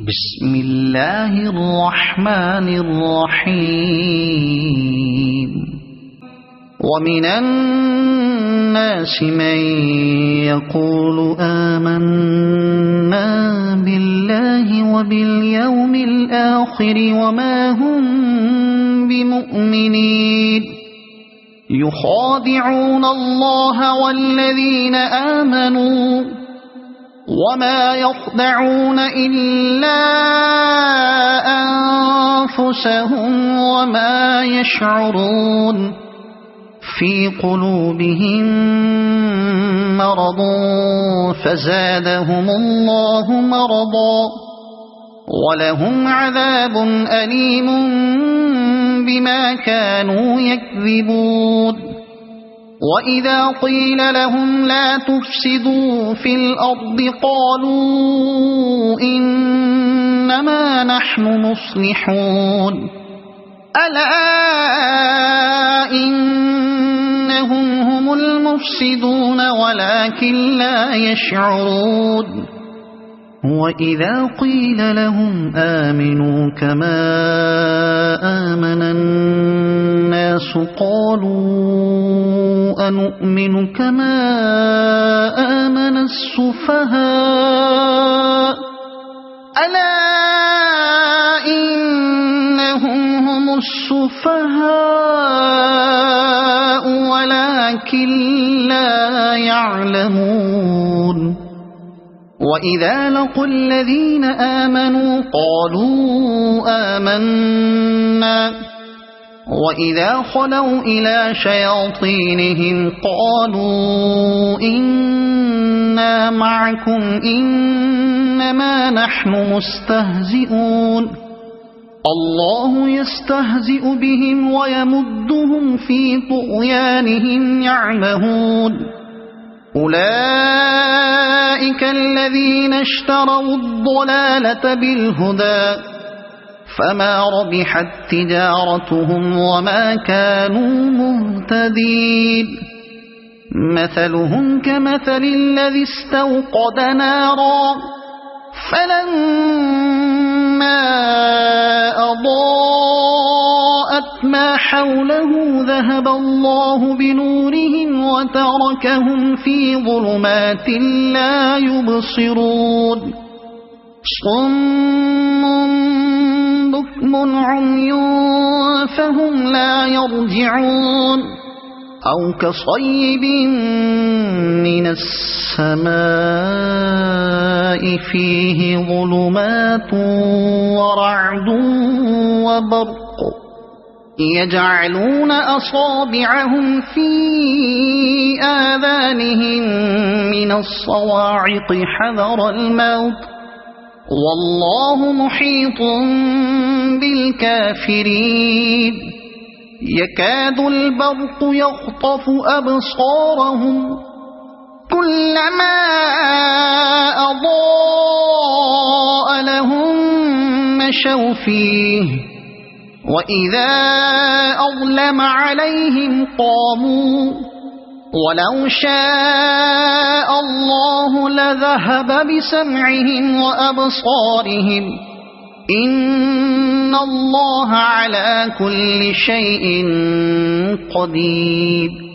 بسم اللہ الرحمن الرحیم ومن الناس من يقول آمنا بالله وباليوم الآخر وما هم بمؤمنين يخادعون الله والذين آمنوا وما يخدعون إلا أنفسهم وما يشعرون في قلوبهم مرض فزادهم الله مرضا ولهم عذاب أليم بما كانوا يكذبون وَإِذَا قِيلَ لَهُمْ لَا تُفْسِدُوا فِي الْأَرْضِ قَالُوا إِنَّمَا نَحْنُ مُصْلِحُونَ أَلَا إِنَّهُمْ هُمُ الْمُفْسِدُونَ وَلَكِنْ لَا يَشْعُرُونَ وَإِذَا قِيلَ لَهُمْ آمِنُوا كَمَا آمَنَ النَّاسُ قَالُوا أَنُؤْمِنُ كَمَا آمَنَ السُّفَهَاءُ أَلَا إِنَّهُمْ هُمُ السُّفَهَاءُ وَلَكِنْ لَا يَعْلَمُونَ وَإِذَا لَقُوا الَّذِينَ آمَنُوا قَالُوا آمَنَّا وَإِذَا خَلَوْا إِلَى شَيَاطِينِهِمْ قَالُوا إِنَّا مَعَكُمْ إِنَّمَا نَحْنُ مُسْتَهْزِئُونَ اللَّهُ يَسْتَهْزِئُ بِهِمْ وَيَمُدُّهُمْ فِي طُغْيَانِهِمْ يَعْمَهُونَ أولئك الذين اشتروا الضلالة بالهدى فما ربحت تجارتهم وما كانوا مهتدين مثلهم كمثل الذي استوقد نارا فلما أضاءت ما حوله ذهب الله بنورهم وتركهم في ظلمات لا يبصرون صم بكم عمي فهم لا يرجعون أو كصيب من السماء فيه ظلمات ورعد وبرق يجعلون أصابعهم في آذانهم من الصواعق حذر الموت والله محيط بالكافرين يكاد البرق يخطف أبصارهم كلما أضاء لهم مشوا فيه وإذا أظلم عليهم قاموا ولو شاء الله لذهب بسمعهم وأبصارهم إن الله على كل شيء قدير